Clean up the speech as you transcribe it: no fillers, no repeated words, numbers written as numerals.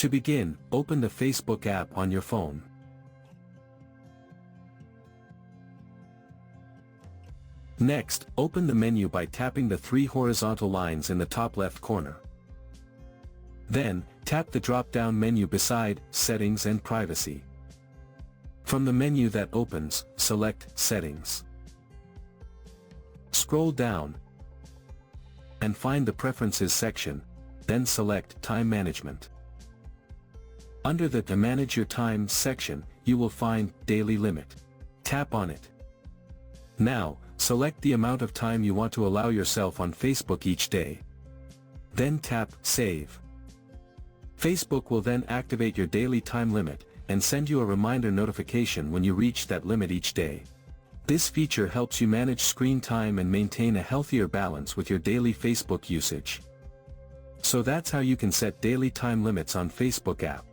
To begin, open the Facebook app on your phone. Next, open the menu by tapping the three horizontal lines in the top left corner. Then, tap the drop-down menu beside Settings and Privacy. From the menu that opens, select Settings. Scroll down and find the Preferences section, then select Time Management. Under the To Manage Your Time section, you will find Daily Limit. Tap on it. Now, select the amount of time you want to allow yourself on Facebook each day. Then tap Save. Facebook will then activate your daily time limit, and send you a reminder notification when you reach that limit each day. This feature helps you manage screen time and maintain a healthier balance with your daily Facebook usage. So that's how you can set daily time limits on Facebook app.